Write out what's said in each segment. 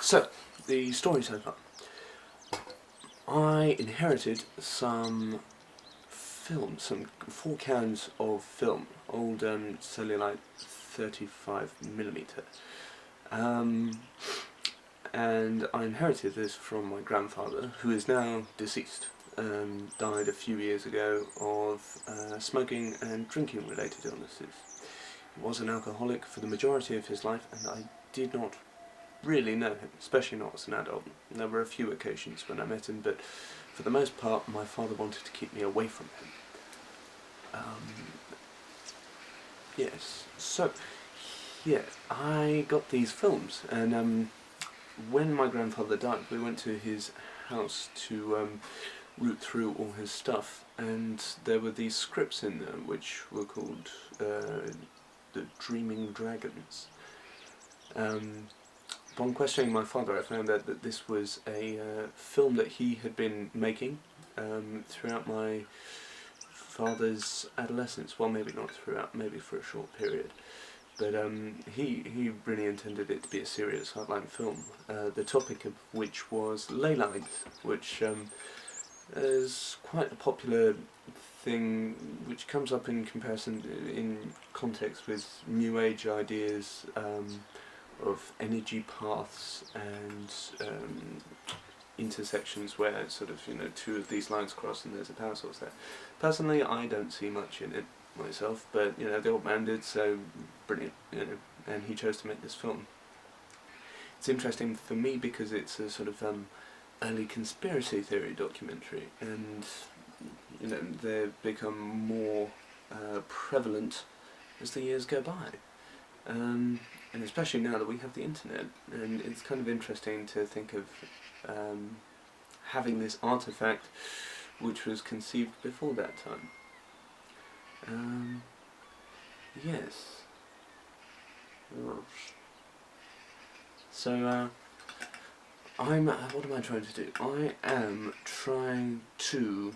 So, the story so far. I inherited some film, some 4 cans of film, old Cellulite 35mm. And I inherited this from my grandfather, who is now deceased. Died a few years ago of smoking and drinking related illnesses. He was an alcoholic for the majority of his life, and I did not really know him, especially not as an adult. There were a few occasions when I met him, but for the most part my father wanted to keep me away from him. Yes, so yeah, I got these films, and when my grandfather died we went to his house to root through all his stuff, and there were these scripts in there which were called the Dreaming Dragons. Upon questioning my father, I found out that this was a film that he had been making throughout my father's adolescence. Well, maybe not throughout, maybe for a short period. But he really intended it to be a serious hardline film, the topic of which was ley lines, which is quite a popular thing which comes up in comparison, in context with New Age ideas of energy paths and intersections where sort of, 2 of these lines cross and there's a power source there. Personally, I don't see much in it myself, but the old man did, so brilliant, and he chose to make this film. It's interesting for me because it's a sort of early conspiracy theory documentary, and they've become more prevalent as the years go by. And especially now that we have the internet, and it's kind of interesting to think of having this artifact which was conceived before that time. Yes. So, what am I trying to do? I am trying to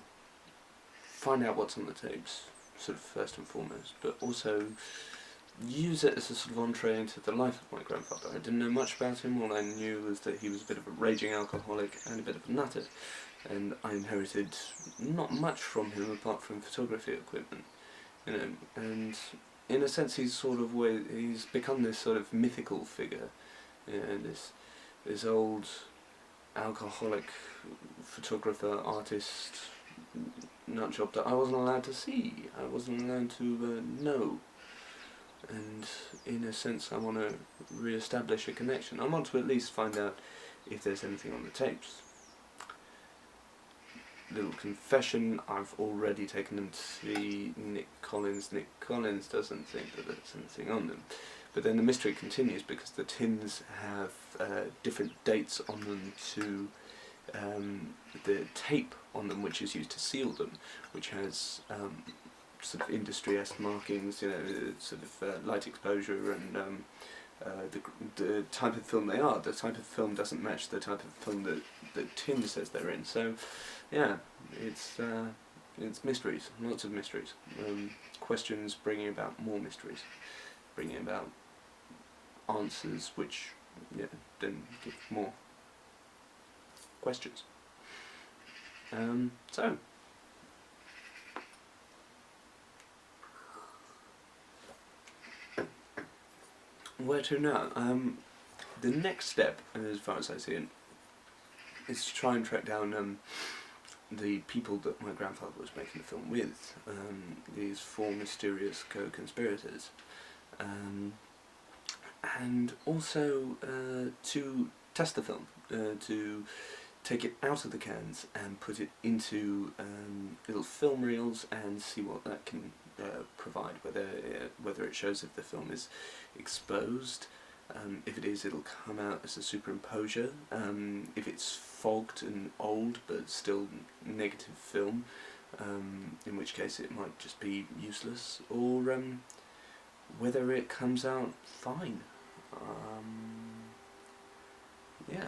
find out what's on the tapes, sort of first and foremost, but also use it as a sort of entree into the life of my grandfather. I didn't know much about him. All I knew was that he was a bit of a raging alcoholic and a bit of a nutter, and I inherited not much from him apart from photography equipment, and in a sense he's become this sort of mythical figure, this old alcoholic photographer, artist, nutjob that I wasn't allowed to see, I wasn't allowed to know. And in a sense I want to re-establish a connection. I want to at least find out if there's anything on the tapes. Little confession, I've already taken them to see Nick Collins. Nick Collins doesn't think that there's anything on them. But then the mystery continues because the tins have different dates on them to the tape on them which is used to seal them, which has sort of industry-esque markings, sort of light exposure and the type of film they are. The type of film doesn't match the type of film that the tin says they're in. So, yeah, it's mysteries, lots of mysteries. Questions bringing about more mysteries, bringing about answers which, then give more questions. So. Where to now? The next step, as far as I see it, is to try and track down the people that my grandfather was making the film with, these 4 mysterious co-conspirators, and also to test the film, to take it out of the cans and put it into little film reels and see what that can provide, whether it shows if the film is exposed. If it is, it'll come out as a superimposure. If it's fogged and old but still negative film, in which case it might just be useless, or whether it comes out fine. Yeah.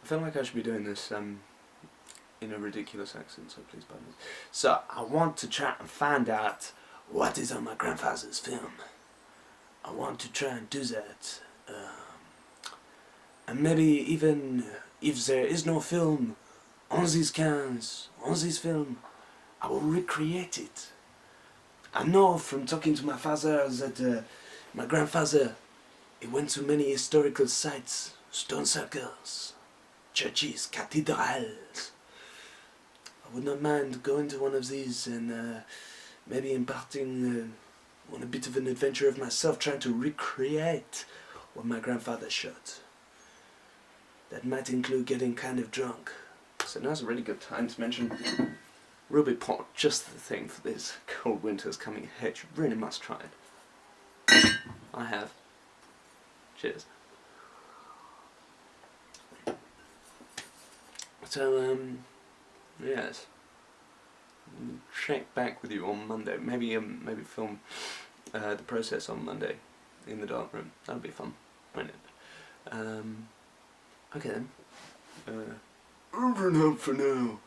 I feel like I should be doing this in a ridiculous accent, so please pardon me. So, I want to try and find out what is on my grandfather's film. I want to try and do that And maybe even if there is no film on these cans, on this film, I will recreate it. I know from talking to my father that my grandfather, he went to many historical sites, stone circles, churches, cathedrals. I would not mind going to one of these and maybe embarking on a bit of an adventure of myself, trying to recreate what my grandfather shot. That might include getting kind of drunk. So now's a really good time to mention Ruby Pot, just the thing for these cold winters coming ahead. You really must try it. I have. Cheers. So, yes. Check back with you on Monday. Maybe film the process on Monday in the dark room. That'll be fun. Brilliant. Okay then. Over and out for now.